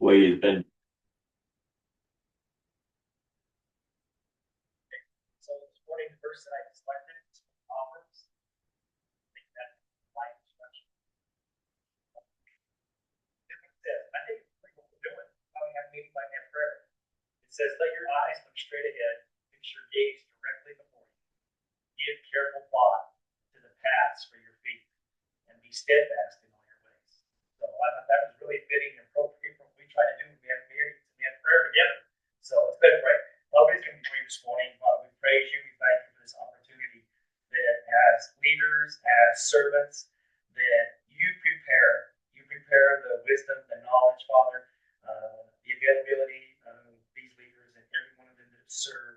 way he's been. So this morning, the person I selected was from Proverbs. I think that's life instruction. I think it's pretty what we're doing. How we have meeting by hand prayer. It says, let your eyes look straight ahead, fix your gaze directly before you. Give careful thought to the paths for your feet, and be steadfast in all your ways. So I thought that was really fitting and appropriate for what we try to do when we have meetings and we have prayer together. So let's go pray. Father, it's going to be great this morning. Father, we praise you. We thank you for this opportunity that as leaders, as servants, that you prepare the wisdom, the knowledge, Father, the availability of these leaders and every one of them that serve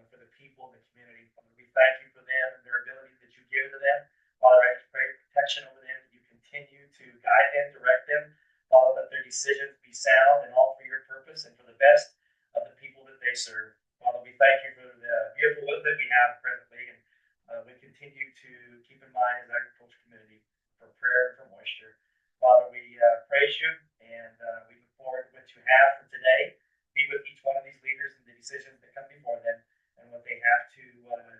for the people in the community. Father, we thank you for them and their ability that you give to them. Father, I just pray protection over them, that you continue to guide them, direct them. Father, let their decisions be sound and all for your purpose and for the best of the people that they serve. Father, we thank you for the beautiful weather that we have presently, and we continue to keep in mind as agriculture community for prayer and for moisture. Father, we praise you, and we look forward to what you have for today. Be with each one of these leaders and the decisions that come before them, and what they have to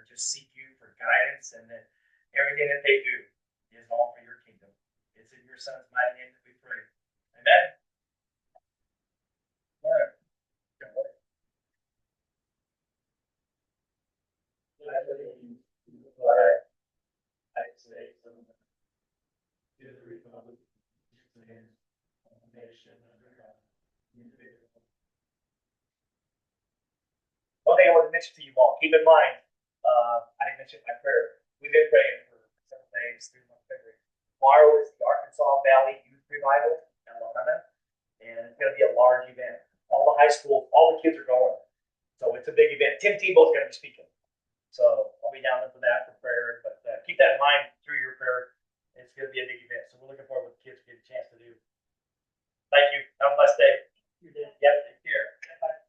just seek you for guidance, and that everything that they do is all for your kingdom. It's in your Son's mighty name that we pray. Amen. All right. United States of America, to the republic which stands one nation under God, indivisible. One thing I want to mention to you all, keep in mind, I didn't mention my prayer. We've been praying for several days through month February. Tomorrow is the Arkansas Valley Youth Revival in Loretta, and it's going to be a large event. All the high school, all the kids are going. So it's a big event. Tim Tebow's going to be speaking. So I'll be down there for that for prayer. But keep that in mind through your prayer. It's going to be a big event. So we're looking forward to what the kids get a chance to do. Thank you. Have a blessed day. You did. Yep. Take care. Bye.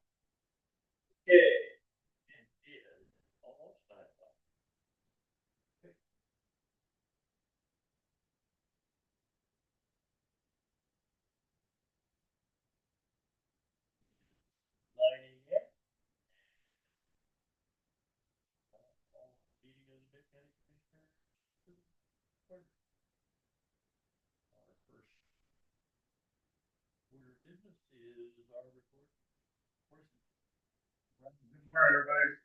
Okay. Good morning, everybody.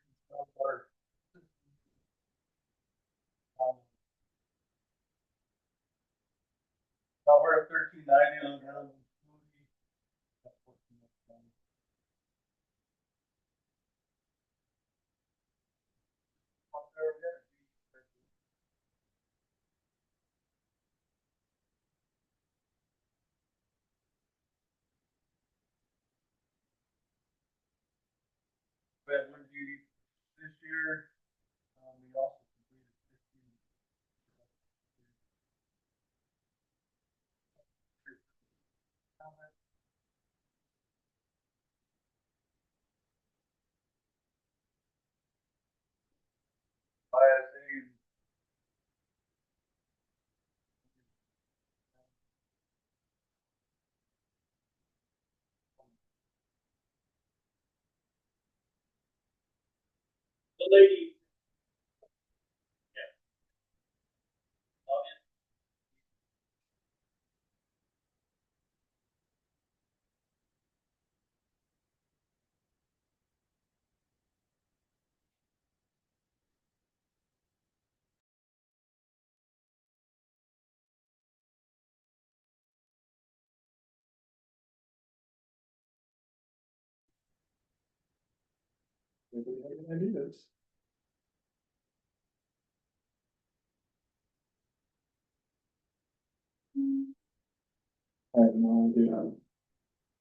We're at 1390 on the ground. We had one duty this year. We also completed 15. The lady. Yeah. Ideas. I have no idea.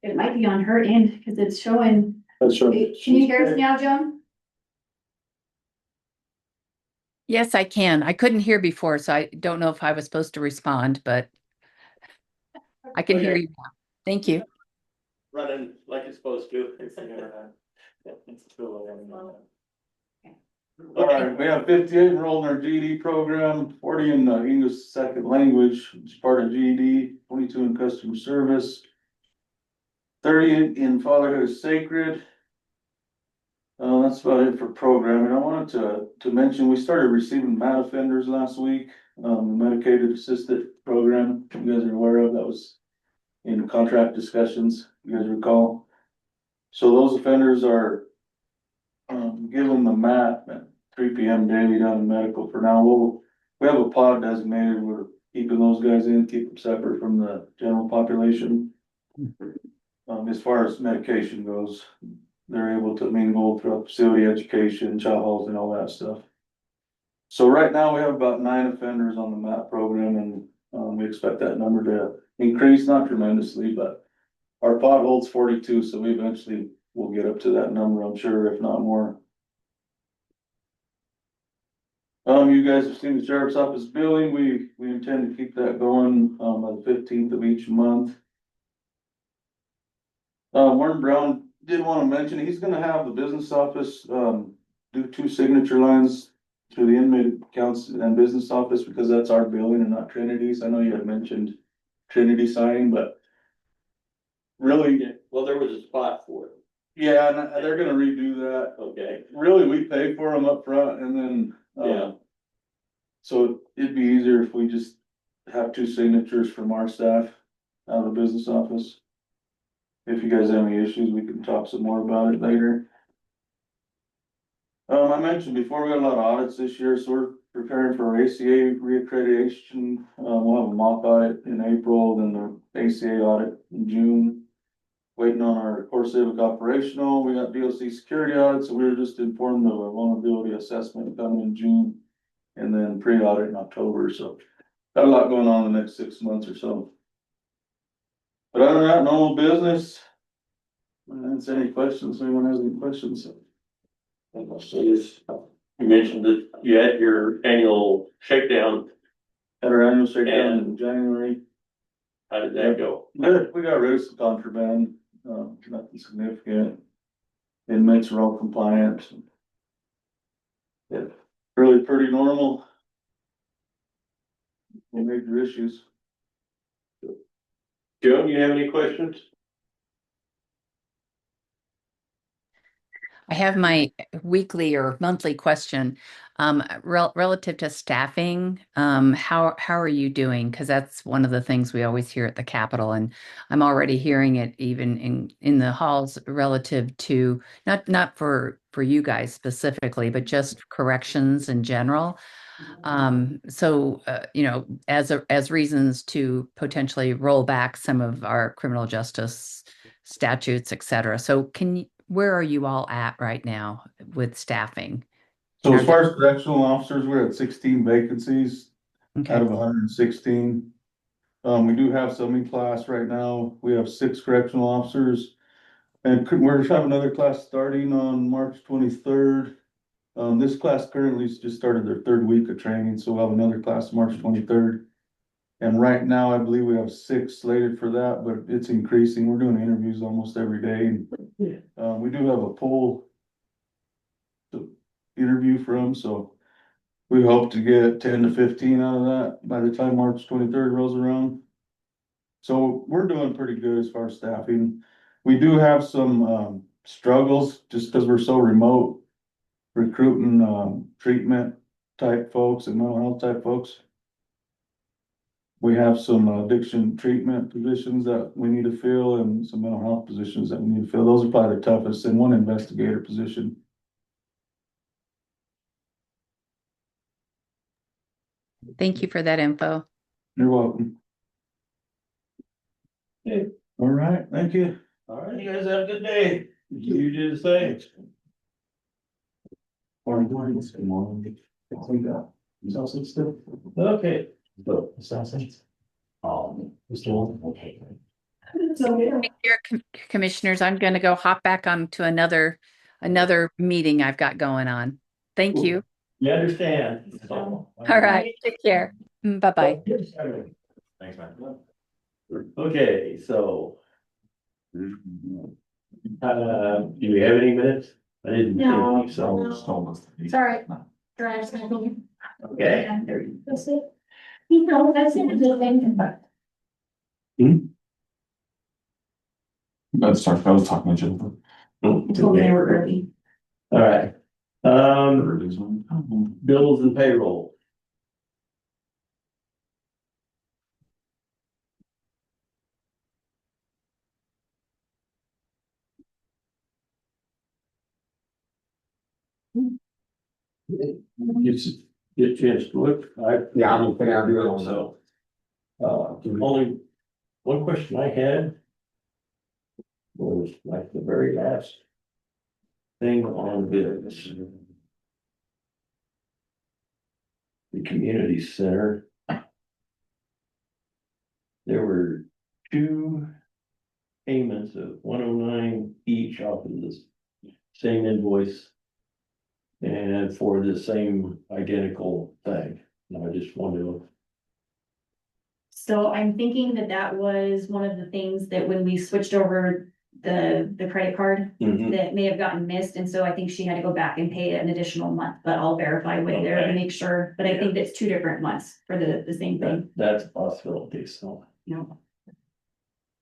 It might be on her end because it's showing. That's right. Can you hear us now, Joan? Yes, I can. I couldn't hear before, so I don't know if I was supposed to respond, but I can hear you now. Thank you. Running like it's supposed to. All right, we have 58 enrolled in our GED program, 40 in English second language, as part of GED, 22 in customer service. 30 in Fatherhood is Sacred. That's about it for programming. I wanted to mention, we started receiving MAT offenders last week. Medicated assisted program, you guys are aware of, that was in contract discussions, you guys recall. So those offenders are given the MAT at 3 p.m. daily down in medical for now. We have a pod designated, we're keeping those guys in, keep them separate from the general population. As far as medication goes, they're able to mingle throughout facility education, child health and all that stuff. So right now we have about 9 offenders on the MAP program, and we expect that number to increase, not tremendously, but our pot holds 42, so we eventually will get up to that number, I'm sure, if not more. You guys have seen the sheriff's office billing. We intend to keep that going by the 15th of each month. Warren Brown did want to mention, he's gonna have the business office do 2 signature lines through the inmate accounts and business office, because that's our billing and not Trinity's. I know you had mentioned Trinity signing, but really, Yeah, well, there was a spot for it, yeah, and they're gonna redo that. okay, Really, we pay for them up front, and then, yeah, so it'd be easier if we just have 2 signatures from our staff out of the business office. If you guys have any issues, we can talk some more about it later. I mentioned before, we got a lot of audits this year, so we're preparing for our ACA reaccreditation. We'll have a mock audit in April, then the ACA audit in June. Waiting on our core civic operational, we got DLC security audits, so we were just informed of a vulnerability assessment coming in June. And then pre-audit in October, so got a lot going on in the next 6 months or so. But other than that, normal business. Answer any questions, anyone has any questions? so this, you mentioned that you had your annual shakedown, Had our annual shakedown in January. how did that go? Good, we got rid of some contraband, nothing significant. Inmates are all compliant. Yeah, really pretty normal. No major issues. Joan, you have any questions? I have my weekly or monthly question. Relative to staffing, how are you doing? Because that's one of the things we always hear at the Capitol, and I'm already hearing it even in the halls relative to not for you guys specifically, but just corrections in general. So as reasons to potentially roll back some of our criminal justice statutes, et cetera. So where are you all at right now with staffing? So And as far as correctional officers, we're at 16 vacancies out Okay, of 116. We do have some in class right now. We have 6 correctional officers. And we're having another class starting on March 23rd. This class currently has just started their 3rd week of training, so we'll have another class March 23rd. And right now, I believe we have 6 slated for that, but it's increasing. We're doing interviews almost every day. And we do have a poll to interview from, so we hope to get 10 to 15 out of that by the time March 23rd rolls around. So we're doing pretty good as far as staffing. We do have some struggles just because we're so remote, recruiting treatment type folks and mental health type folks. We have some addiction treatment positions that we need to fill and some mental health positions that we need to fill. Those are probably the toughest, and one investigator position. thank you for that info. You're welcome. Okay. All right, thank you. All right, you guys have a good day. You do the same. Okay. Dear commissioners, I'm going to go hop back onto another meeting I've got going on. Thank you. You understand? All right, take care. Bye-bye. Thanks, man. Okay, so. Do we have any minutes? I didn't No, think so. no. Sorry. Drive something. Okay. That's it. You know, that's it. I was talking to Jennifer. I told them they were early. All right. Bills and payroll. Get a chance to look. Yeah, I'm gonna do it So. Only one question I had was like the very last thing on this. The community center. There were two payments of 109 each off of this same invoice. And for the same identical thing. And I just wanted to. So I'm thinking that that was one of the things that when we switched over the credit card, that may have gotten missed, and so I think she had to go back and pay an additional month, but I'll verify with her to Okay. make sure, but I think that's two different months for the same thing, That's a possibility, so. you know.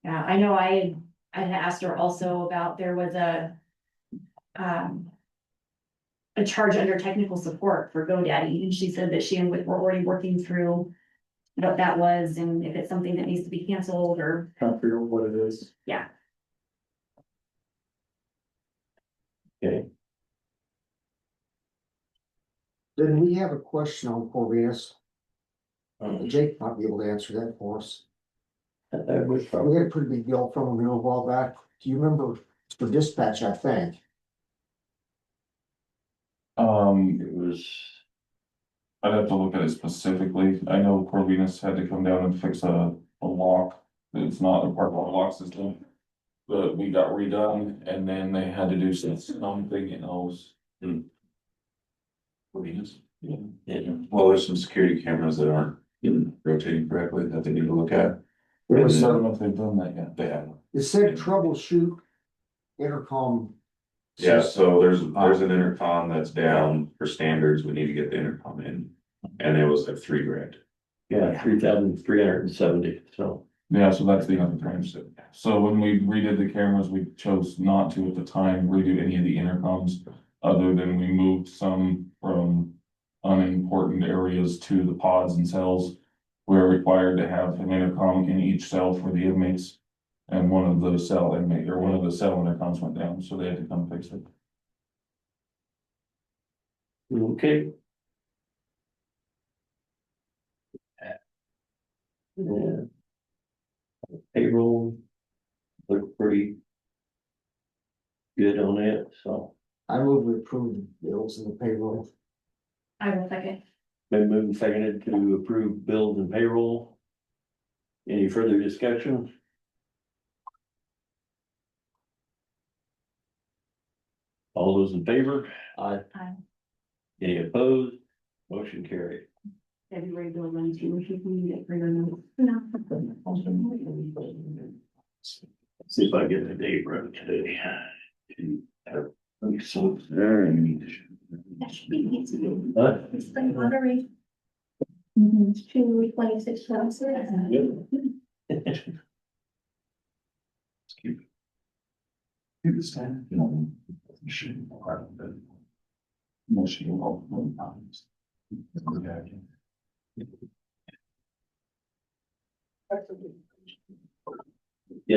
Yeah, I know I had asked her also about, there was a charge under technical support for GoDaddy, and she said that she and were already working through what that was, and if it's something that needs to be canceled or, Trying to figure out what it is. yeah. Okay. Then we have a question on Corvinus. Jake might be able to answer that for us. That was We probably, had a pretty big bill from him a while back. Do you remember for dispatch, I think? it was, I'd have to look at it specifically. I know Corvinus had to come down and fix a lock. It's not a part of our lock system. But we got redone and then they had to do something in those. Corvinus. yeah. Well, there's some security cameras that aren't rotating correctly that they need to look at. It was, I don't know if they've done that yet. They have. it said troubleshoot intercom. Yeah, system. so there's an intercom that's down for standards. We need to get the intercom in. And it was like $3,000. Yeah, 3,370, so. Yeah, so that's the other thing. So when we redid the cameras, we chose not to at the time redo any of the intercoms. Other than we moved some from unimportant areas to the pods and cells. We're required to have an intercom in each cell for the inmates. And one of the cell intercoms went down, so they had to come fix it. Okay. Yeah. Payroll looked pretty good on it, so. I move we approve the bills and the payroll. I will second. Been moved and seconded to approve bills and payroll. Any further discussion? All those in favor? Aye. Aye. Any opposed? Motion carried. February bill runs you, if you can get for your notes. No. See if I get the date right today. So very. That should be easy. Huh? It's the lottery. 226 cents. Keep this time, you know, machine, part of the machine of 1 pounds. The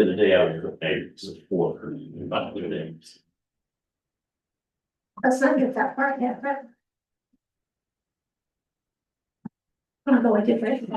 other day I was, it's 4, about 2 days. Let's not get that part yet, but. I'm going different.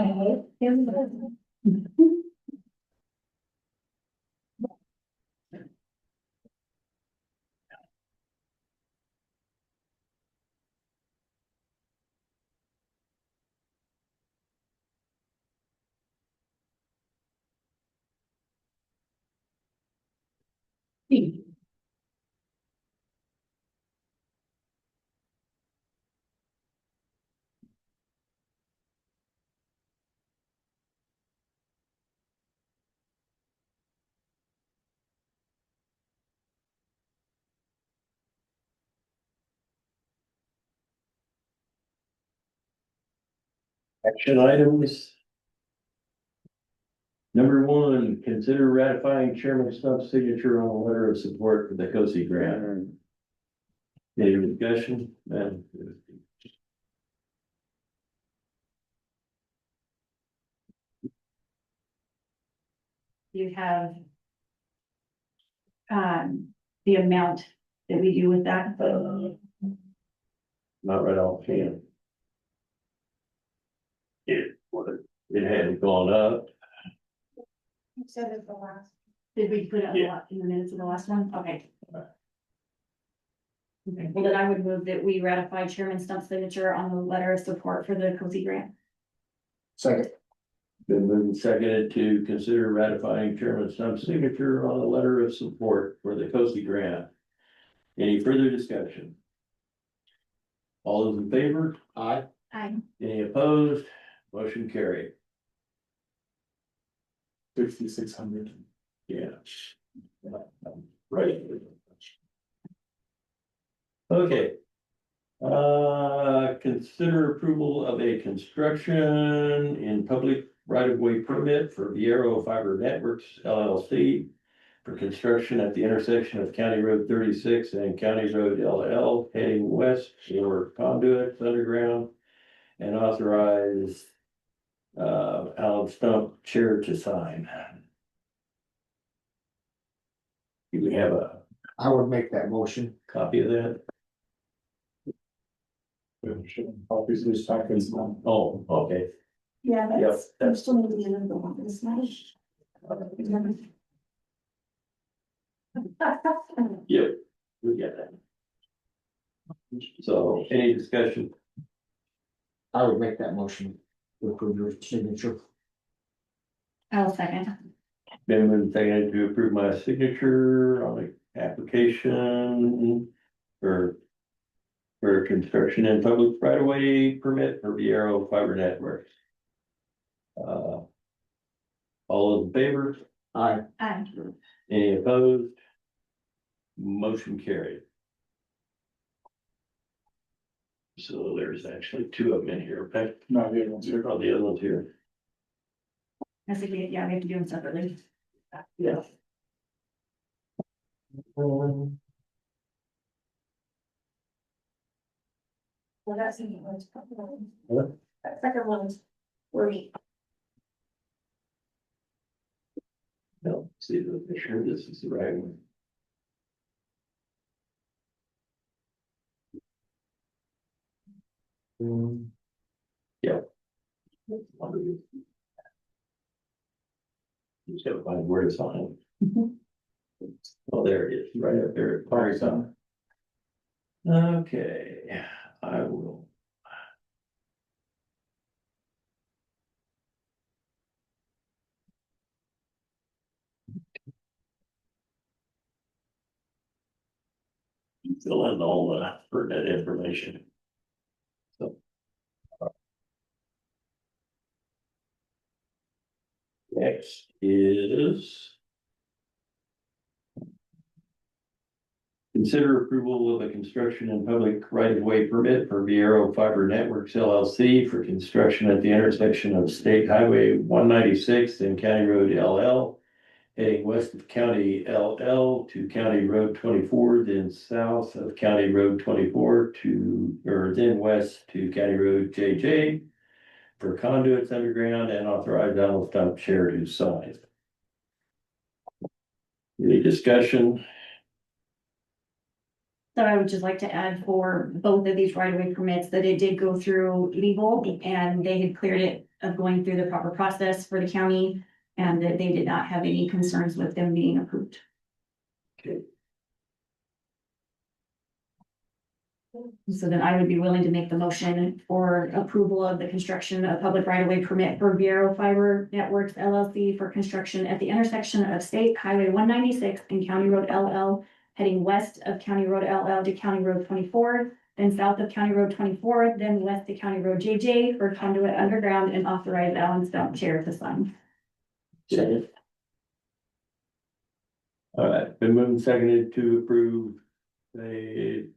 Action items. Number one, consider ratifying Chairman Stump's signature on a letter of support for the COSI grant. Any discussion? You have the amount that we do with that. Not right off hand. It had gone up. Said it the last. Did we put it in the minutes of the last one? Okay. Okay, well, then I would move that we ratify Chairman Stump's signature on the letter of support for the COSI grant. Second. Been moved and seconded to consider ratifying Chairman Stump's signature on a letter of support for the COSI grant. Any further discussion? All those in favor? Aye. Aye. Any opposed? Motion carried. 5,600. Yeah. Right. Okay. Consider approval of a construction in public right-of-way permit for Viero Fiber Networks LLC for construction at the intersection of County Road 36 and County Road LL heading west for conduits underground and authorize Alan Stump chair to sign. Do we have a I would make that motion. copy of that? Obviously, seconds. Oh, okay. Yeah, Yep, that's- still need the end of the one, this much. Yep, we get that. So any discussion? I would make that motion to approve your signature. I'll second. Been moved and seconded to approve my signature on the application for construction and public right of way permit for Viero Fiber Networks. All those in favor? Aye. Aye. Any opposed? Motion carried. So there's actually two of them in here, okay? No, the other one's here. Oh, the other one's here. I think, yeah, we have to do them separately. Yeah. Well, that's the one's. What? That second one's wordy. No, see, make sure this is the right one. Yeah. Just gotta find where it's on. Oh, there it is, right up there. Party's on. Okay, I will. Fill in all the pertinent information. So. Next is. Consider approval of a construction and public right-of-way permit for Viero Fiber Networks LLC for construction at the intersection of State Highway 196 and County Road LL, heading west of County LL to County Road 24, then south of County Road 24 then west to County Road JJ for conduits underground and authorize Donald Stump chair to sign. Any discussion? So I would just like to add for both of these right-of-way permits that it did go through legal and they had cleared it of going through the proper process for the county. And that they did not have any concerns with them being approved. Okay. So then I would be willing to make the motion for approval of the construction of public right-of-way permit for Viero Fiber Networks LLC for construction at the intersection of State Highway 196 and County Road LL, heading west of County Road LL to County Road 24, then south of County Road 24, then west to County Road JJ for conduit underground and authorize Alan Stump chair to sign. Second. All right, been moved and seconded to approve the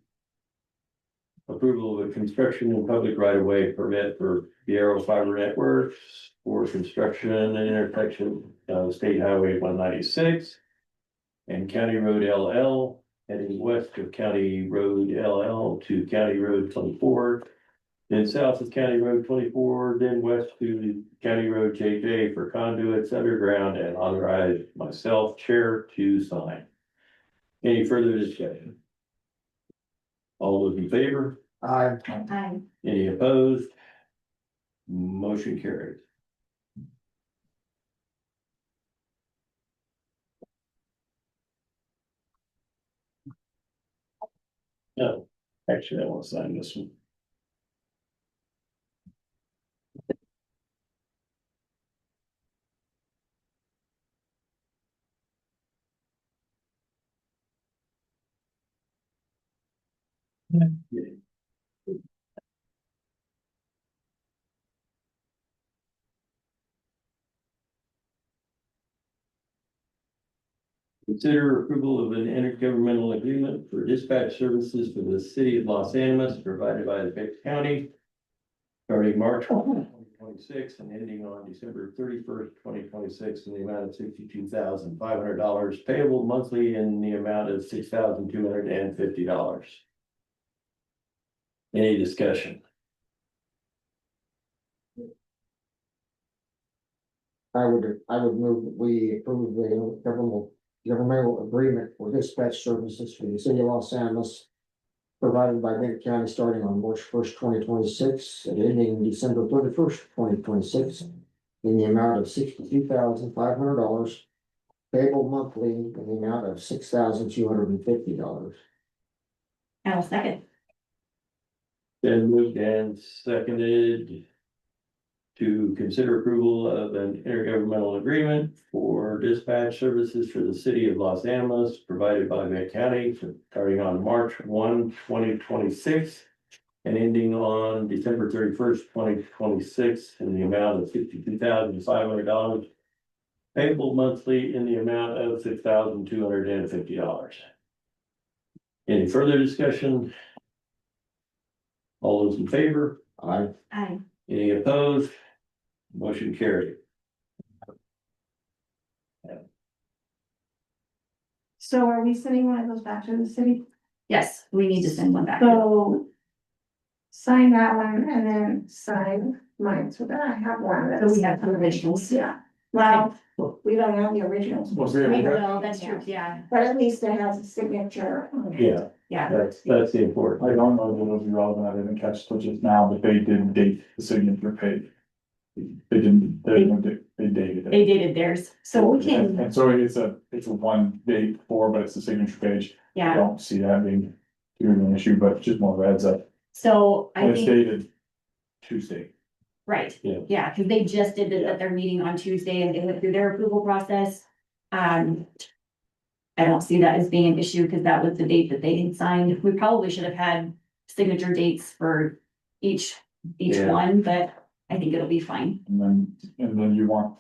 approval of a construction and public right of way permit for Bureau Fiber Networks for construction and intersection of State Highway 196 and County Road LL, heading west of County Road LL to County Road 24, then south of County Road 24, then west to County Road JJ for conduits underground, and authorize myself, chair, to sign. Any further discussion? All those in favor? I, Aye. Any opposed? Motion carried. No, actually, I want to sign this one. Consider approval of an intergovernmental agreement for dispatch services for the city of Los Animas provided by the Pitt County. Starting March 2026 and ending on December 31st, 2026 in the amount of $62,500 payable monthly in the amount of $6,250. Any discussion? I would move that we approve the governmental agreement for dispatch services for the city of Los Angeles, provided by Benton County starting on March 1st, 2026, and ending December 31st, 2026, in the amount of $62,500, payable monthly in the amount of $6,250. I will second. Then moved and seconded to consider approval of an intergovernmental agreement for dispatch services for the city of Los Animas provided by Benton County starting on March 1, 2026 and ending on December 31st, 2026 in the amount of $62,500 payable monthly in the amount of $6,250. Any further discussion? All those in favor? I, Aye. Any opposed? Motion carried. So are we sending one of those back to the city? Yes, we need to send one back. So sign that one and then sign mine, so that I have one. So that's- we have some originals. Yeah, well, we don't have the originals, Well, that's true, yeah, but at least it has a signature. on it. Yeah, yeah. that's the important. I don't know if it'll be relevant, I didn't catch till just now, but they did date the signature page. They didn't, they dated They it. dated theirs, so we can, And so it's a one date for, but it's the signature page. I yeah, don't see that being too big of an issue, but just more of a heads up. so I And it's think, dated Tuesday. right, Yeah. yeah, because they just did this at their meeting on Tuesday and they went through their approval process. I don't see that as being an issue because that was the date that they had signed. We probably should have had signature dates for each Yeah. one, but I think it'll be fine. And then you want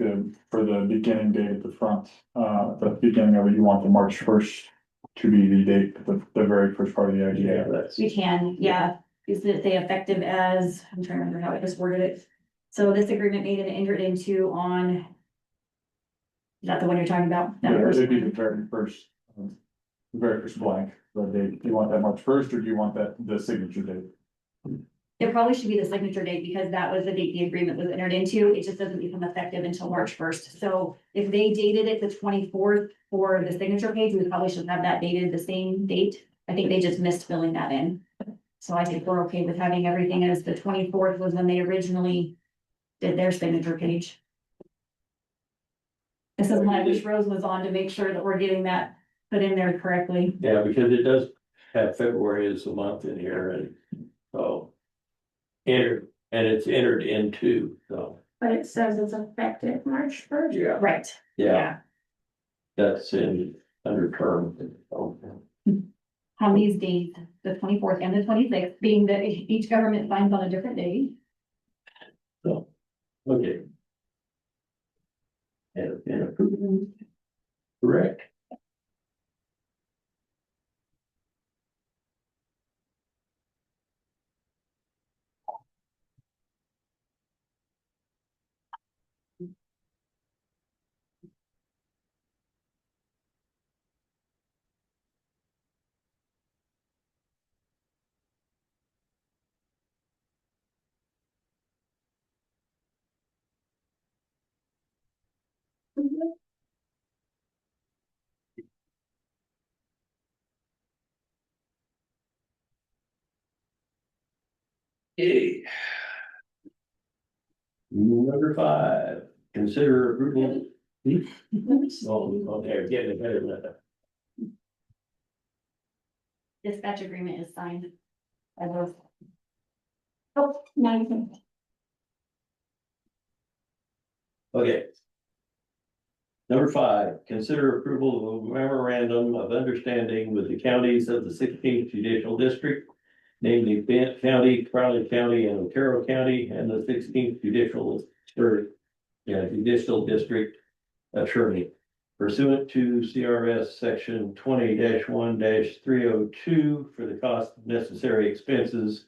for the beginning date at the front, the beginning of it, you want the March 1st to be the date, the very first part of the Yeah, IGA. that's, We can, yeah, is it say effective as, I'm trying to remember how it just worded it. So this agreement made and entered into on. Is that the one you're talking about? That first It'd be one? the very first blank, the date. Do you want that March 1st or do you want the signature date? It probably should be the signature date because that was the date the agreement was entered into. It just doesn't become effective until March 1st. So if they dated it the 24th for the signature page, we probably should have that dated the same date. I think they just missed filling that in. So I think we're okay with having everything as the 24th was when they originally did their signature page. This is when I wish Rose was on to make sure that we're getting that put in there correctly. yeah, because it does have February as a month in here and so. Entered, and it's entered into, so, But it says it's effective March 1st. yeah, Right. yeah, that's in under term. So, On these dates, the 24th and the 26th, being that each government signs on a different day. so, okay. And approved. Correct. Okay. Number 5, consider approval. Oh, okay, getting it better than that. Dispatch agreement is signed. I will. Oh, now you can. Okay. Number 5, consider approval of a memorandum of understanding with the counties of the 16th Judicial District, namely Bent County, Crowley County, and Otero County, and the 16th Judicial District Attorney pursuant to CRS Section 20-1-302 for the cost of necessary expenses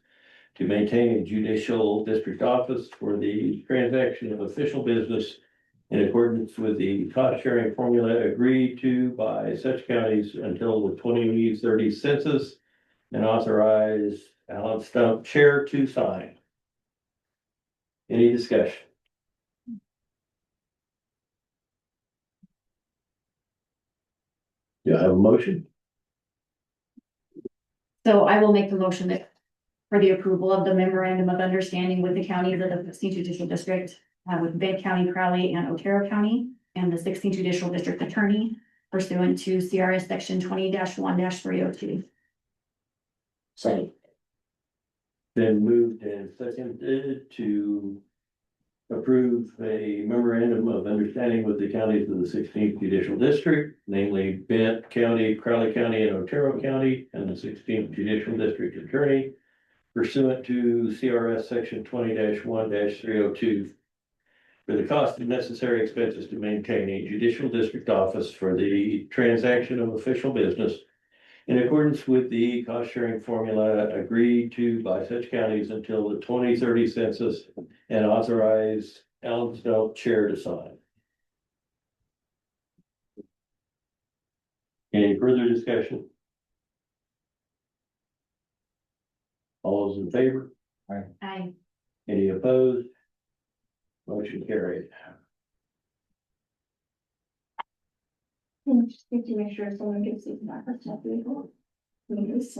to maintain a judicial district office for the transaction of official business in accordance with the cost sharing formula agreed to by such counties until the 2030 census, and authorize Alan Stump, Chair, to sign. Any discussion? Do I have a motion? So I will make the motion that for the approval of the memorandum of understanding with the counties of the 16th Judicial District, with Bent County, Crowley, and Otero County, and the 16th Judicial District Attorney pursuant to CRS Section 20-1-302. Second. Then moved and seconded to approve a memorandum of understanding with the counties of the 16th Judicial District, namely Bent County, Crowley County, and Otero County, and the 16th Judicial District Attorney pursuant to CRS Section 20-1-302 for the cost of necessary expenses to maintain a judicial district office for the transaction of official business in accordance with the cost sharing formula agreed to by such counties until the 2030 census, and authorize Alan Stump, Chair, to sign. Any further discussion? All those in favor? Aye. Any opposed? Motion carried. And just need to make sure someone gets these back. That's not legal. Yes.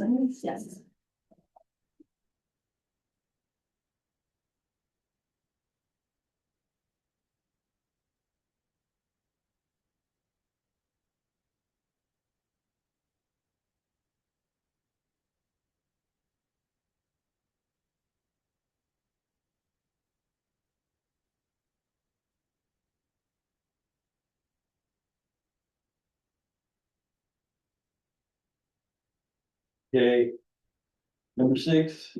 Okay. Number 6.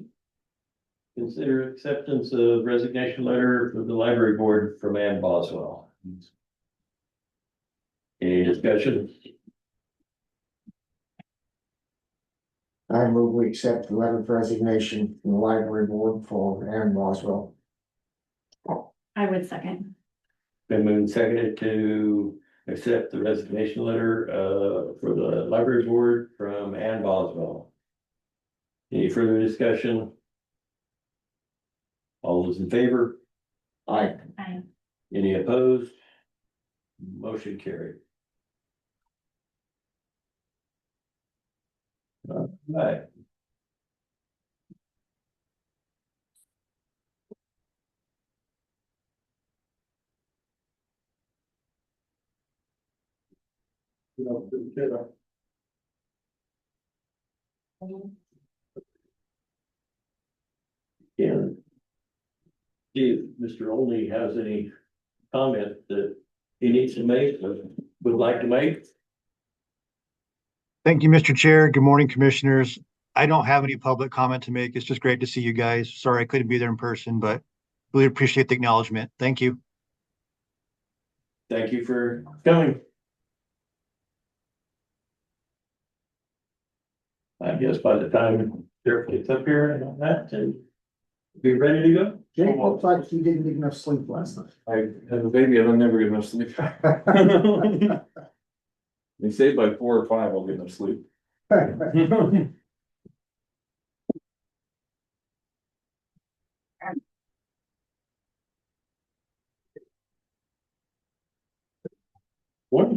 Consider acceptance of resignation letter for the library board from Ann Boswell. Any discussion? I move we accept the letter of resignation from the library board for Aaron Boswell. I would second. Been moved and seconded to accept the resignation letter for the library board from Ann Boswell. Any further discussion? All those in favor? Aye. Aye. Any opposed? Motion carried. All right. Yeah. See if Mr. Only has any comment that he needs to make, or would like to make. Thank you, Mr. Chair. Good morning, Commissioners. I don't have any public comment to make. It's just great to see you guys. Sorry I couldn't be there in person, but really appreciate the acknowledgement. Thank you. Thank you for coming. I guess by the time Sheriff gets up here and all that, and be ready to go. Jake looks like he didn't get enough sleep last night. I have a baby, I don't never get enough sleep. They say by 4 or 5 I'll get enough sleep. What?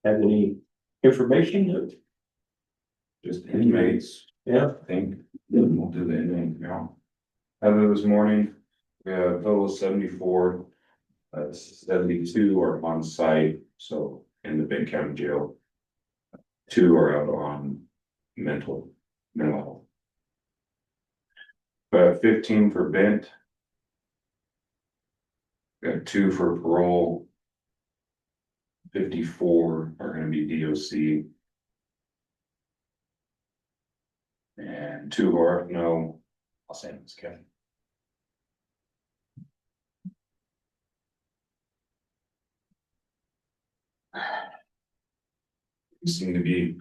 Have any information that Just inmates Yeah, I think we'll do the ending now. As of this morning, we have a total of 74. 72 are on site, so in the Benton County Jail. 2 are out on mental health. 15 for Bent. Got 2 for parole. 54 are gonna be DOC. And 2 are no Los Angeles County. Seem to be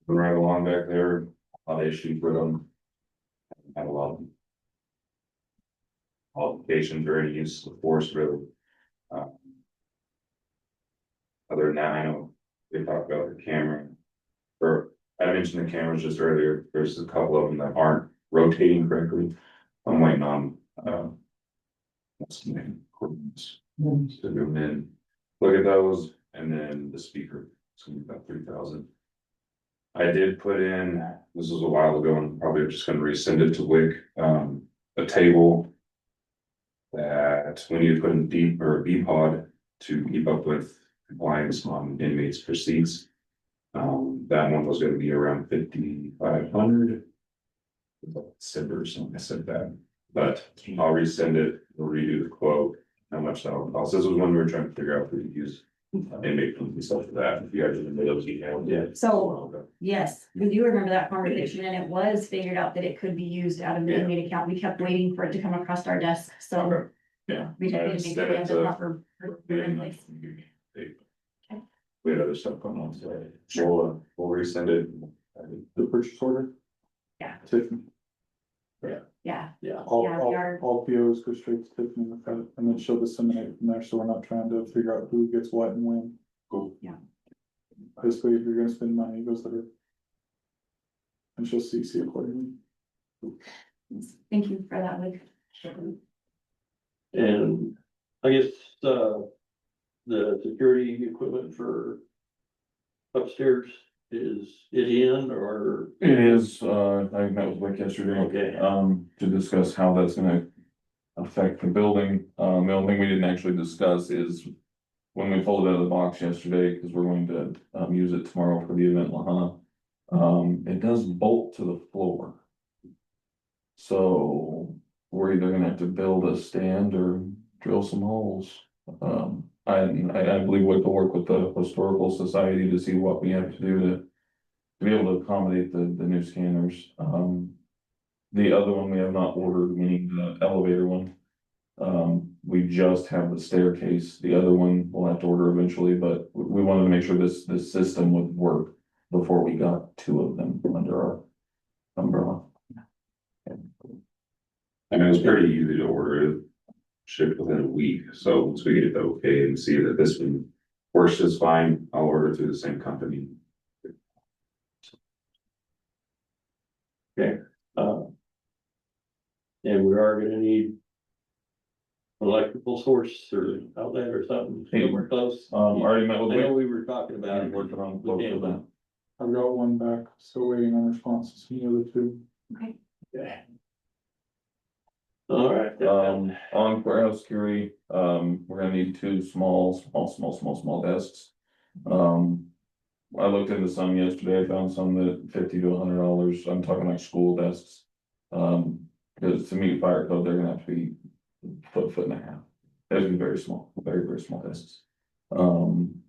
right along back there, a lot of issues with them. Had a lot of qualifications or any use of force really. Other than that, I know they talked about the camera. Or I mentioned the cameras just earlier, there's a couple of them that aren't rotating correctly. I'm waiting on, what's the name? Coordinates. To go in, look at those, and then the speaker, it's gonna be about 3,000. I did put in, this was a while ago, and probably just gonna resend it to WIC, a table that we need to put in deep or B pod to keep up with compliance on inmates for seats. That one was gonna be around 5,500. December or something, I said that, but I'll resend it, we'll redo the quote, how much that will cost. This was when we were trying to figure out if we could use inmate and stuff for that, if you guys didn't know those details. Yeah. So, yes, we do remember that conversation, and it was figured out that it could be used out of the inmate account. We kept waiting for it to come across our desk, so. Yeah. We just need to make sure we have the proper. We had other stuff going on, so we'll resend it. The purchase order? Yeah. Tiffany. Yeah, yeah. All, Yeah, we are. all POs go straight to Tiffany with that, and then she'll disseminate from there, so we're not trying to figure out who gets what and when. Cool. Basically, if you're gonna spend money, it goes to her. And she'll CC accordingly. thank you for that, Luke. And I guess, the security equipment for upstairs, is it in or? It is, I met with Wick yesterday. Okay. To discuss how that's gonna affect the building. The only thing we didn't actually discuss is when we pulled it out of the box yesterday, because we're going to, use it tomorrow for the event, Lahana. It does bolt to the floor. So we're either gonna have to build a stand or drill some holes. I believe we will work with the historical society to see what we have to do to be able to accommodate the new scanners. The other one we have not ordered, meaning the elevator one. We just have the staircase. The other one we'll have to order eventually, but we wanted to make sure this system would work before we got 2 of them under our umbrella. And it was pretty easy to order it, shipped within a week, so once we get the okay and see that this one works just fine, I'll order through the same company. And we are gonna need electrical source or outlet or something, somewhere close. Already met I with know Wick. we were talking about it. Working on both of them. I've got one back, still waiting on responses from the other 2. Yeah. All right. On warehouse security, we're gonna need 2 small desks. I looked into some yesterday, I found some that $50 to $100, I'm talking like school desks. Because to meet fire code, they're gonna have to be foot and a half. Those are very small, very small desks. Then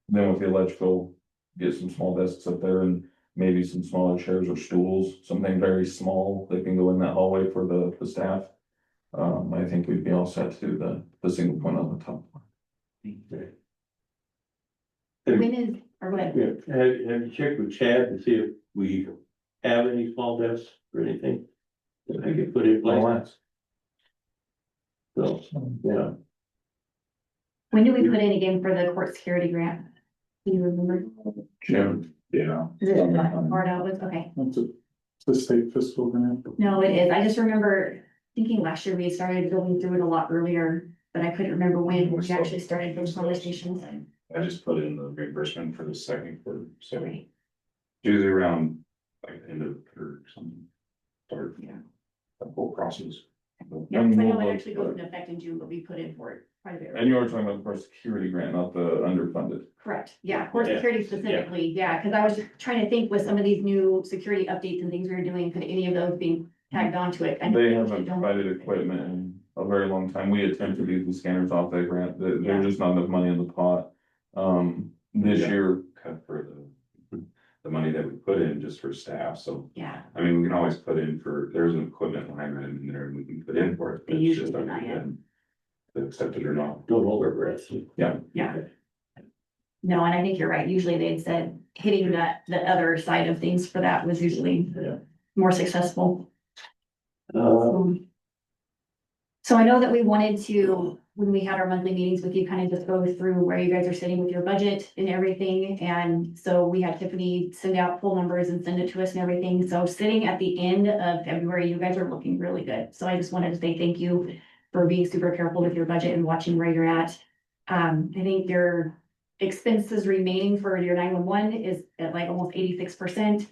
with the electrical, get some small desks up there and maybe some smaller chairs or stools, something very small that can go in that hallway for the staff. I think we'd be all set to do the single point on the top. When is, or what? Yeah, have you checked with Chad to see if we have any small desks or anything? That I could put in place, so, yeah. When do we put in again for the court security grant? Do you remember? Jim, Yeah. Is it hard out with, okay, It's the state fiscal grant. no, it is, I just remember thinking last year we had started going through it a lot earlier, but I couldn't remember when we actually started those conversations. I just put in the reimbursement for the second quarter, so Right. usually around like end of or something. Start. Yeah. The whole process. Yeah, And 'cause I know we'll it look actually for goes it. into effect in June, but we put in for it quite a bit. And you were talking about the security grant, not the underfunded. Correct, yeah, core Yeah. security specifically, yeah, because I was just trying to think with some of these new security updates and things we were doing, could any of those be tagged onto it? I know They we haven't don't- provided equipment in a very long time. We attempted to get the scanners off that grant. There's Yeah. just not enough money in the pot. This Yeah. year, Cut for the money that we put in just for staff, so. Yeah, I mean, we can always put in for, there's an equipment line item in there and we can put in for it. They It's usually just up to deny it. them to accept it or not. Don't hold our breath. yeah. No, and I think you're right, usually they'd said hitting the other side of things for that was usually Yeah. more successful. Uh, So I know that we wanted to, when we had our monthly meetings with you, kind of just go through where you guys are sitting with your budget and everything. And so we had Tiffany send out full numbers and send it to us and everything. So sitting at the end of February, you guys are looking really good. So I just wanted to say thank you for being super careful with your budget and watching where you're at. I think your expenses remaining for your 911 is at like almost 86%.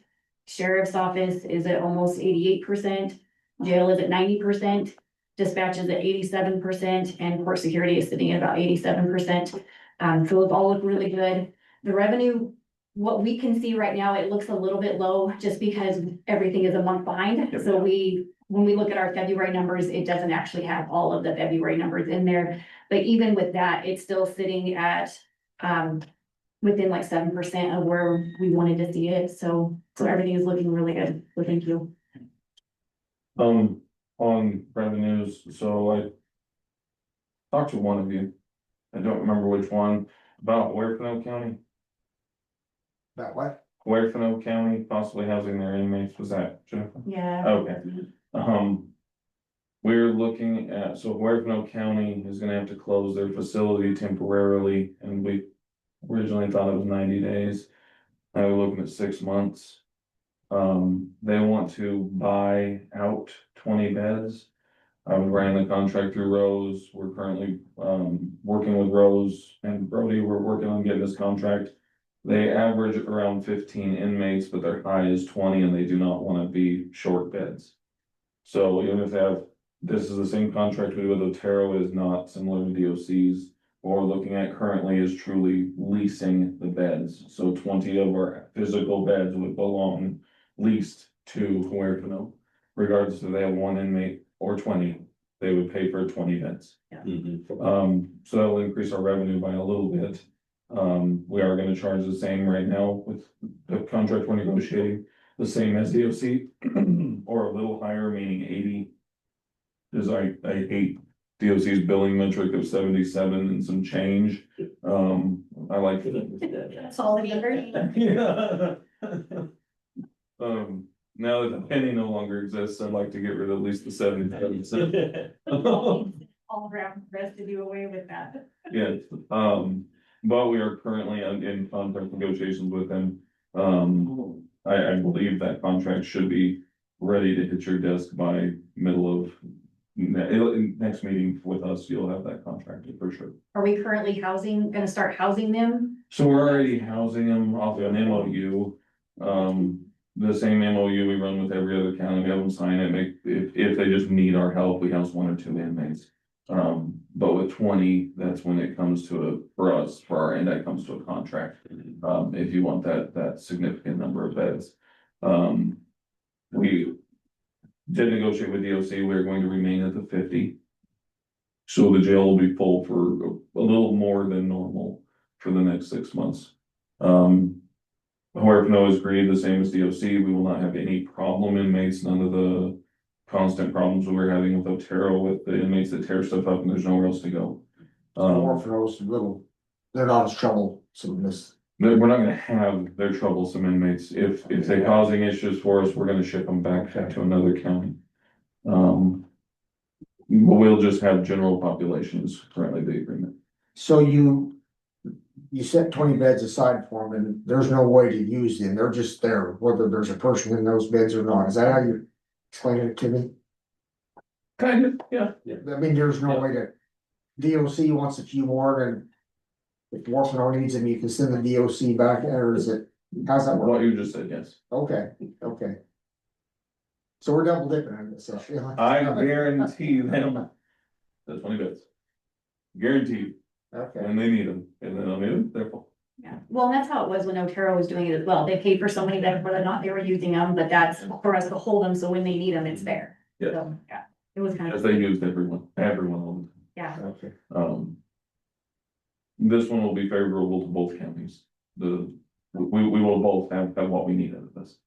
Sheriff's office is at almost 88%. Jail is at 90%. Dispatch is at 87%, and court security is sitting at about 87%. So those all look really good. The revenue, what we can see right now, it looks a little bit low just because everything is a month behind. So when we look at our February numbers, it doesn't actually have all of the February numbers in there. But even with that, it's still sitting at within like 7% of where we wanted to see it. So everything is looking really good. So thank you. on revenues, so I talked to one of you. I don't remember which one, about Huerfano County. That what? Huerfano County possibly housing their inmates. Was that Jennifer? Yeah. Okay. We're looking at, so Huerfano County is gonna have to close their facility temporarily, and we originally thought it was 90 days. Now we're looking at 6 months. They want to buy out 20 beds. I was running the contract through Rose. We're currently, working with Rose and Brody. We're working on getting this contract. They average around 15 inmates, but their high is 20 and they do not want to be short beds. So even if they have, this is the same contract we do with Otero, it is not similar to DOC's. What we're looking at currently is truly leasing the beds. So 20 of our physical beds would belong leased to Huerfano. Regardless if they have 1 inmate or 20, they would pay for 20 beds. So that'll increase our revenue by a little bit. We are gonna charge the same right now with the contract we're negotiating, the same as DOC, or a little higher, meaning 80. Cause I hate DOC's billing metric of 77 and some change. I like. That's all the number. Yeah. Now that the penny no longer exists, I'd like to get rid of at least the 77. All around for us to do away with that. Yes, but we are currently in contract negotiations with them. I believe that contract should be ready to hit your desk by middle of next meeting with us. You'll have that contract for sure. Are we currently gonna start housing them? So we're already housing them off of an MOU. The same MOU we run with every other county, we have them sign it, if they just need our help, we house 1 or 2 inmates. But with 20, that's when it comes to for us, for our end, it comes to a contract. If you want that significant number of beds. We did negotiate with DOC, we're going to remain at the 50. So the jail will be full for a little more than normal for the next 6 months. Huerfano has agreed, the same as DOC, we will not have any problem inmates, none of the constant problems we were having with Otero with the inmates that tear stuff up and there's nowhere else to go. More for those little, they're not as troublesome as. We're not gonna have their troublesome inmates. If they're causing issues for us, we're gonna ship them back to another county. We'll just have general populations currently the agreement. So you set 20 beds aside for them and there's no way to use them. They're just there, whether there's a person in those beds or not. Is that how you explain it to me? Kind of, yeah. I mean, there's no way to, DOC wants a few more and if Warfano needs them, you can send the DOC back, or is it, how's that work? What you just said, yes. Okay, okay. So we're double dipping on this. I guarantee them the 20 bits. Guaranteed, Okay, when they need them, and then they'll need them, they're full. Yeah, well, and that's how it was when Otero was doing it as well. They paid for so many that whether or not they were using them, but that's for us to hold them, so when they need them, it's there. Yeah. So, yeah, it was kind As of, they used everyone on yeah. okay. this one will be favorable to both counties. We will both have what we need out of this.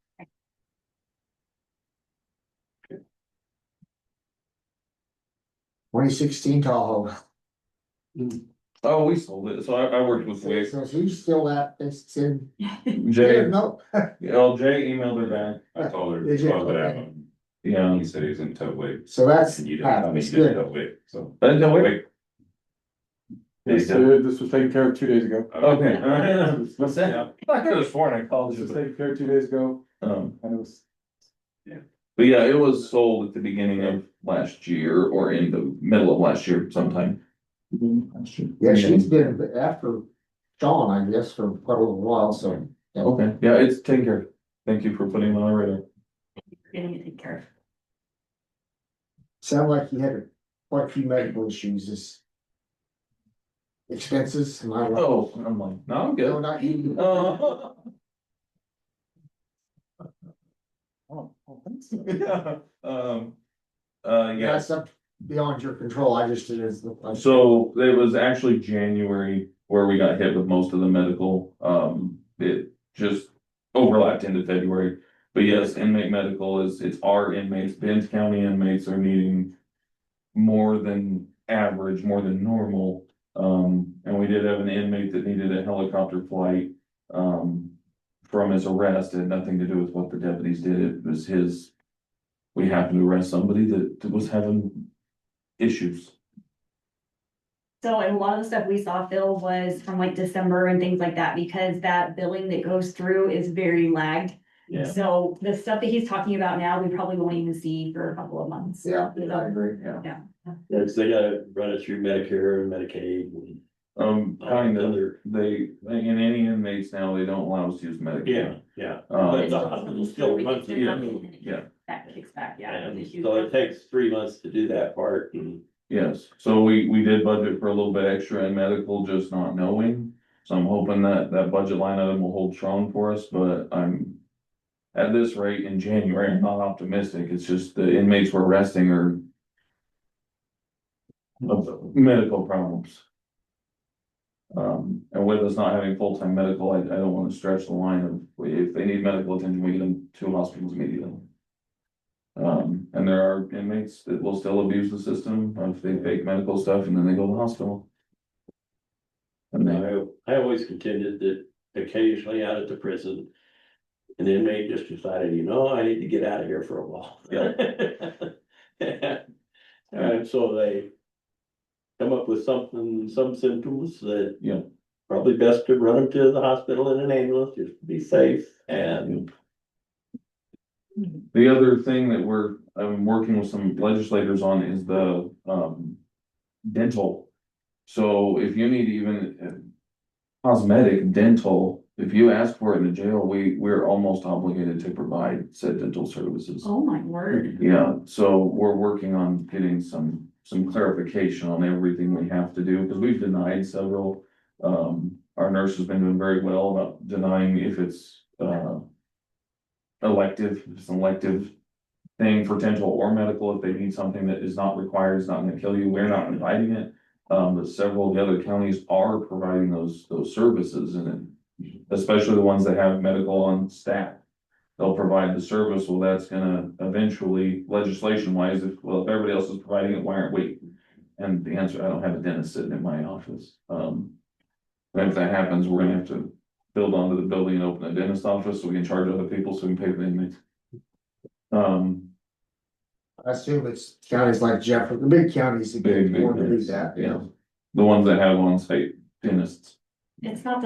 2016 Tahoe. Oh, we sold it, so I worked with Wick. So he's still at, it's in. Jay, No. Jay emailed her back, I told her, Did you? well, that, Okay. yeah. he said he was in tow weight. So that's, And you didn't tell me that's you didn't good. tow weight, so. But no, wait, This, this was taken care of 2 days ago. okay, all right, what's that? I could have sworn I called This you, was but, taken care of 2 days ago, and and it was. yeah, it was sold at the beginning of last year or in the middle of last year sometime. Yeah, she's been after Sean, I guess, for quite a little while, so. yeah. Okay, yeah, it's taken care of. Thank you for putting it on our radar. Getting it taken care of. Sound like you had quite a few medical issues, this. Expenses, am I right? Oh, I'm like, no, I'm No, good. not you. Yeah, yeah, That's up beyond your control, I just did it as. so it was actually January where we got hit with most of the medical, it just overlapped into February. But yes, inmate medical it's our inmates, Ben's County inmates are needing more than average, more than normal. And we did have an inmate that needed a helicopter flight, from his arrest. It had nothing to do with what the deputies did, it was we happened to arrest somebody that was having issues. So, and a lot of the stuff we saw, Phil, was from like December and things like that, because that billing that goes through is very lagged. Yeah. So the stuff that he's talking about now, we probably won't even see for a couple of months. Yeah, I agree, yeah. Yeah. Yes, they gotta run it through Medicare and Medicaid and. Kind of, Other- they, in any inmates now, they don't allow us to use Medicare. Yeah. Um, But the hospital still runs it, yeah. That kicks back, yeah. and so it takes 3 months to do that part and. Yes, so we did budget for a little bit extra in medical, just not knowing. So I'm hoping that budget line item will hold strong for us, but I'm. At this rate in January, I'm not optimistic, it's just the inmates we're arresting are. Of medical problems. And with us not having full-time medical, I don't wanna stretch the line of, if they need medical attention, we get them to hospitals immediately. And there are inmates that will still abuse the system if they fake medical stuff and then they go to the hospital. And they, I always contended that occasionally out at the prison. An inmate just decided, I need to get out of here for a while. And so they. Come up with some symptoms that, probably best to run them to the hospital in an ambulance, just to be safe and. the other thing that I'm working with some legislators on is the, dental. So if you need even cosmetic dental, if you ask for it in the jail, we're almost obligated to provide said dental services. Oh, my word. Yeah, so we're working on getting some clarification on everything we have to do, because we've denied several. Our nurse has been doing very well about denying if it's, elective, if it's an elective thing for dental or medical, if they need something that is not required, it's not gonna kill you, we're not providing it. But several of the other counties are providing those services, and especially the ones that have medical on staff. They'll provide the service, well, that's gonna eventually, legislation wise, if everybody else is providing it, why aren't we? And the answer, I don't have a dentist sitting in my office. And if that happens, we're gonna have to build onto the building and open a dentist office so we can charge other people so we can pay the inmates. I assume it's counties like Jefferson, the big counties that Big, can afford to do ones, that, yeah. The ones that have on-site dentists. It's not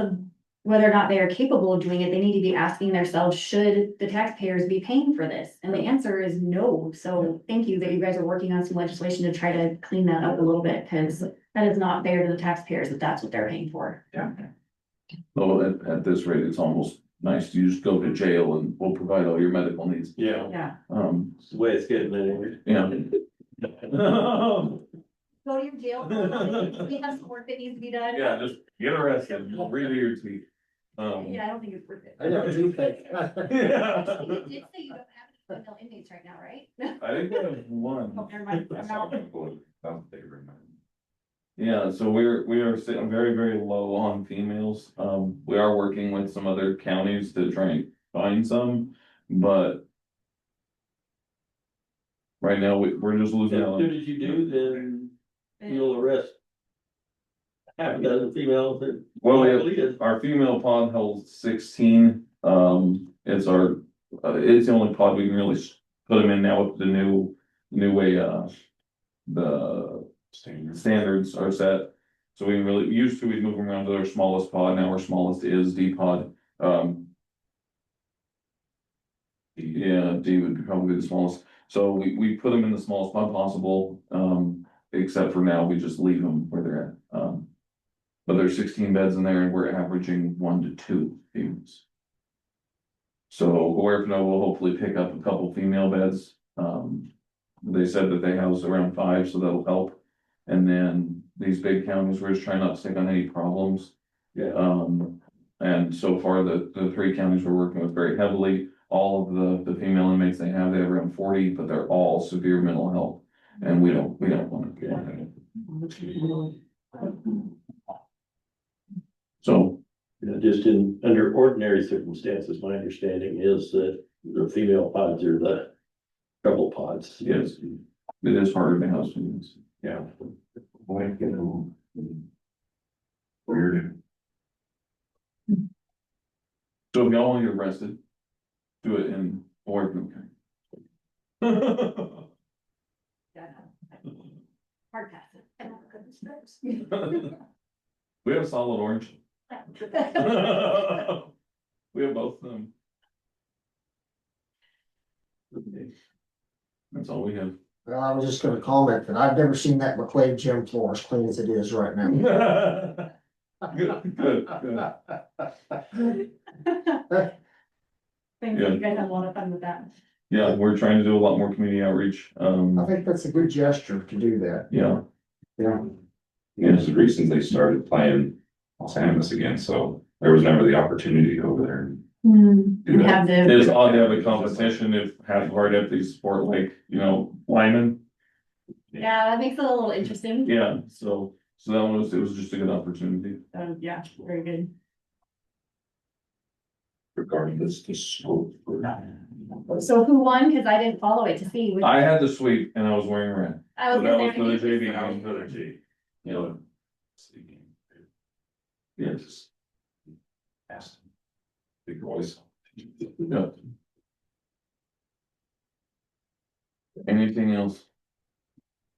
whether or not they are capable of doing it, they need to be asking themselves, should the taxpayers be paying for this? And the answer is no. So thank you that you guys are working on some legislation to try to clean that up a little bit, because that is not fair to the taxpayers if that's what they're paying for. So at this rate, it's almost nice to just go to jail and we'll provide all your medical needs. Yeah, Yeah. it's the way it's getting anyway. Yeah. Go to your jail. We have some work that needs to be done. Yeah, just get arrested, redo your tweet. Yeah, I don't think it's worth it. I got two things. Yeah. You did say you don't have any female inmates right now, right? I think we have one. Oh, never mind. I'm out. Yeah, so we are sitting very, very low on females. We are working with some other counties to try and find some, but right now we're just losing As out. soon as you do, then you'll arrest half a dozen females that. Well, we likely have, is. our female pod holds 16. It's our, it's the only pod we can really put them in now with the new way, the standards are set. So we really, used to, we'd move them around to their smallest pod. Now our smallest is D pod. Yeah, D would be probably the smallest. So we put them in the smallest pod possible. Except for now, we just leave them where they're at. But there's 16 beds in there and we're averaging 1 to 2 females. So Huerfano will hopefully pick up a couple female beds. They said that they house around 5, so that'll help. And then these big counties, we're just trying not to take on any problems. Yeah, And so far, the 3 counties we're working with very heavily, all of the female inmates they have around 40, but they're all severe mental health. And we don't want to. So, just under ordinary circumstances, my understanding is that the female pods are the trouble pods. yes, it is harder to house females. Yeah. Weird. So if y'all want to get arrested, do it in Oregon County. Hard pass. We have solid orange. We have both of them. Okay. That's all we have. Well, I was just gonna comment that I've never seen that McLean gym floor as clean as it is right now. Good, good. Thank you. You guys have a lot of fun with that. Yeah, we're trying to do a lot more community outreach. I think that's a good gesture to do that. Yeah, Yeah. Yeah, it's recently started playing Los Angeles again, so there was never the opportunity to go over there. and do We that. have it is the, odd to have a competition if half of our deputies sport like, linemen. yeah, that makes it a little interesting. Yeah, so that one was, it was just a good opportunity. Yeah, very good. Regarding this scope. So who won? Cause I didn't follow it to see. which- I had the sweep and I was wearing red. I was So that was gonna for say, the JV. I was for the G. Yeah. Yes. Asked. Big voice. Yeah. Anything else?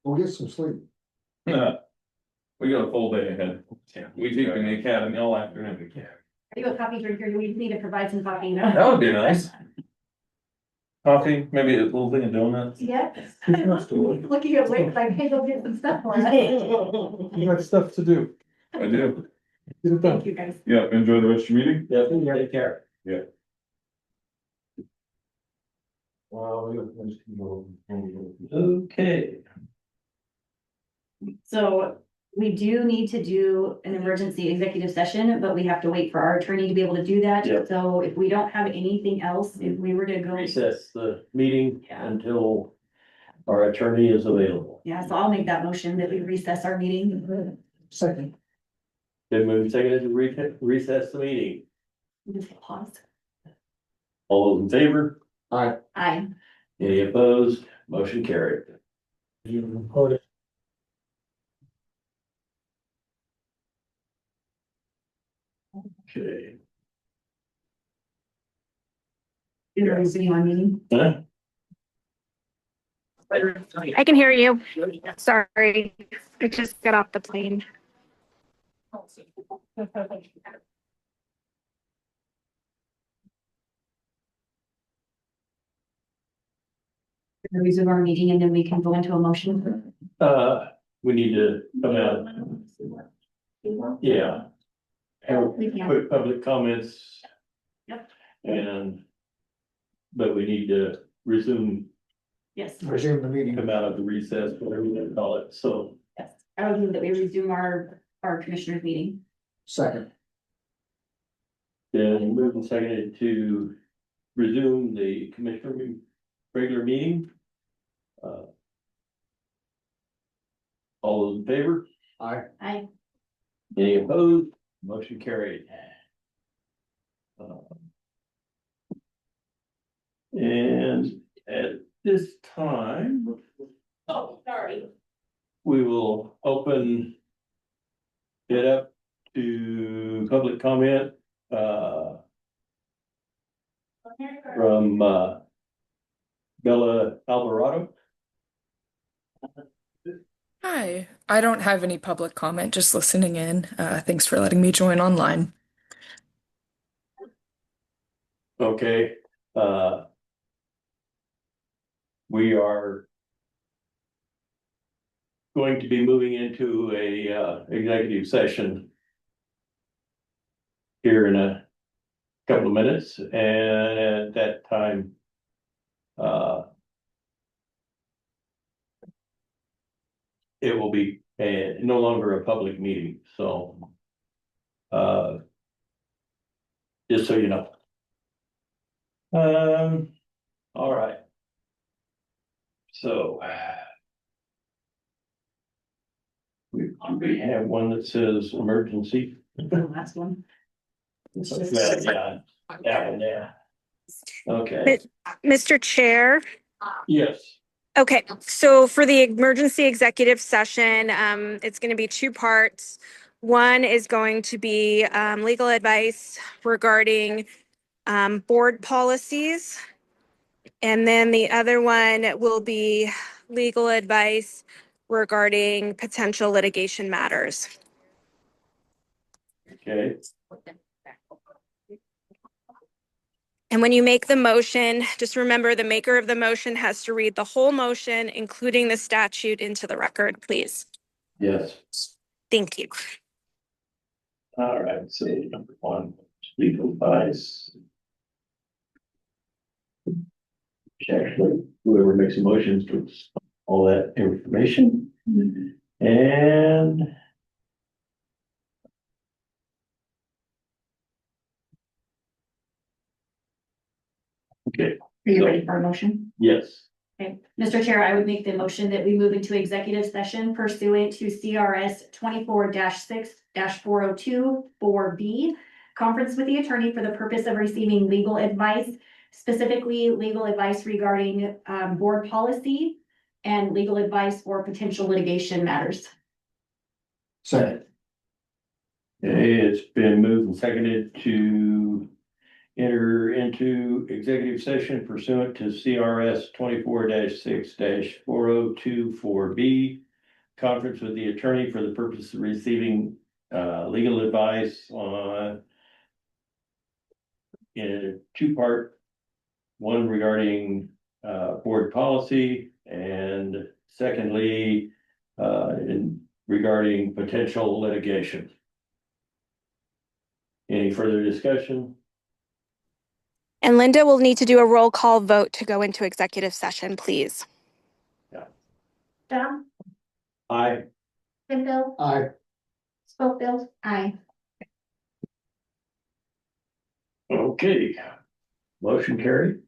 We'll get some sleep. We got a full day ahead. We take in the academy all afternoon. Are you a coffee drinker? Do we need to provide some coffee? No? That would be nice. Coffee, maybe a little thing of donuts. Yeah. Looking at weight, like, hey, go get some stuff for us. You got stuff to do. I do. Get it done. Thank you, guys. Yeah, enjoy the rest of your meeting. Yeah, take care. Okay. So we do need to do an emergency executive session, but we have to wait for our attorney to be able to do that. Yep. So if we don't have anything else, if we were to go. Recess the meeting Yeah. until our attorney is available. Yeah, so I'll make that motion that we recess our meeting. Second. Then move seconded to recess the meeting. Just hit pause. All those in favor? Aye. Any opposed? Motion carried. Okay. Is there on meeting? Huh? I can hear you. Sorry, I just got off the plane. Resume our meeting and then we can go into a motion. We need to come out. Yeah. Have quick public comments Yep. But we need to resume, Yes, Resume the meeting. come out of the recess, whatever you want to call it, so. yes. I would move that we resume our commissioners meeting. Second. Then moved and seconded to resume the commissioner regular meeting. All those in favor? I, Any opposed? Motion carried. And at this time, oh, sorry. we will open it up to public comment, from, Bella Alvarado. Hi, I don't have any public comment, just listening in. Thanks for letting me join online. Okay, we are going to be moving into a, executive session here in a couple of minutes, and at that time, it will be no longer a public meeting, so, just so you know. All right. So. We have one that says emergency. The last one. It's just- Yeah, that one, yeah. Okay, Mr. Chair. yes, Okay, so for the emergency executive session, it's going to be two parts. One is going to be legal advice regarding board policies. And then the other one will be legal advice regarding potential litigation matters. okay, And when you make the motion, just remember the maker of the motion has to read the whole motion, including the statute, into the record, please. yes. Thank you. All right, so number one, legal advice. Actually, whoever makes a motion gets all that information. And okay, Are you ready for a motion? yes, Okay, Mr. Chair, I would make the motion that we move into executive session pursuant to CRS 24-6-402 4B. Conference with the attorney for the purpose of receiving legal advice, specifically legal advice regarding board policy and legal advice for potential litigation matters. Second. okay, it's been moved and seconded to enter into executive session pursuant to CRS 24-6-402 4B. Conference with the attorney for the purpose of receiving legal advice on in a two-part, one regarding board policy, and secondly, regarding potential litigation. Any further discussion? And Linda will need to do a roll call vote to go into executive session, please. John, Aye. Campbell, Aye. Schofield, Aye. Okay, motion carried.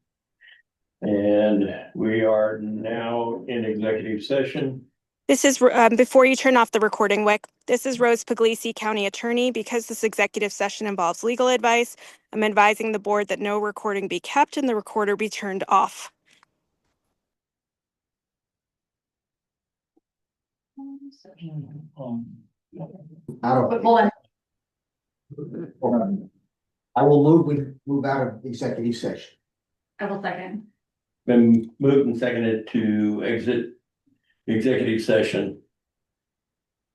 And we are now in executive session. This is, before you turn off the recording, Wick, this is Rose Puglisi, County Attorney. Because this executive session involves legal advice, I'm advising the board that no recording be kept and the recorder be turned off. Out Hold on. of. I will move out of executive session. I will second. Been moved and seconded to exit executive session.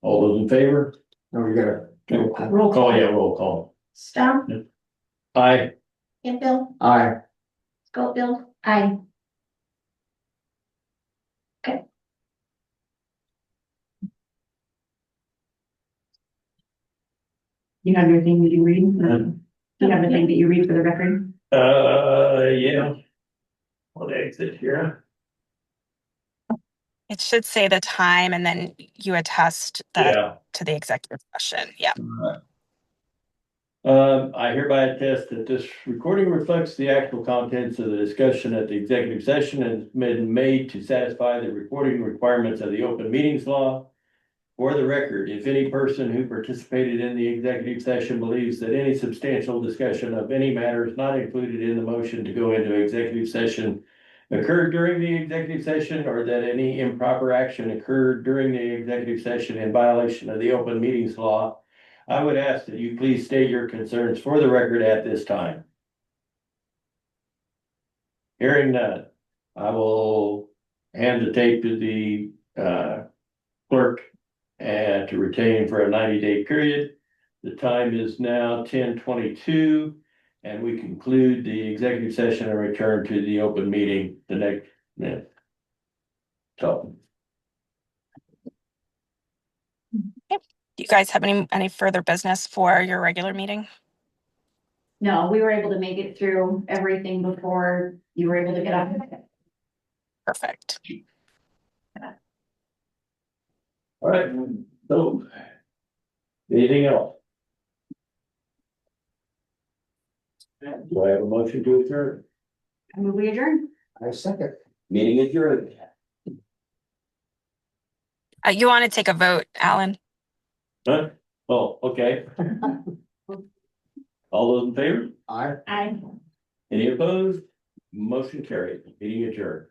All those in favor? No, you gotta. Roll call. Yeah, roll call. John, Aye. Campbell, Aye. Schofield, Aye. You have your thing that you read? Do you have a thing that you read for the record? Yeah. What exit here? It should say the time and then you attest that Yeah. to the executive session. Yeah. I hereby attest that this recording reflects the actual contents of the discussion at the executive session and has been made to satisfy the recording requirements of the open meetings law. For the record, if any person who participated in the executive session believes that any substantial discussion of any matters not included in the motion to go into executive session occurred during the executive session, or that any improper action occurred during the executive session in violation of the open meetings law, I would ask that you please state your concerns for the record at this time. Hearing none, I will hand the tape to the clerk and to retain for a 90-day period. The time is now 10:22, and we conclude the executive session and return to the open meeting the next minute. So. Do you guys have any further business for your regular meeting? No, we were able to make it through everything before you were able to get on. Perfect. All right, so anything else? Do I have a motion to adjourn? I move we adjourn. I second. Meeting adjourned. You want to take a vote, Alan? Huh? Oh, okay. All those in favor? Aye. Any opposed? Motion carried. Meeting adjourned.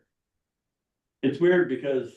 It's weird because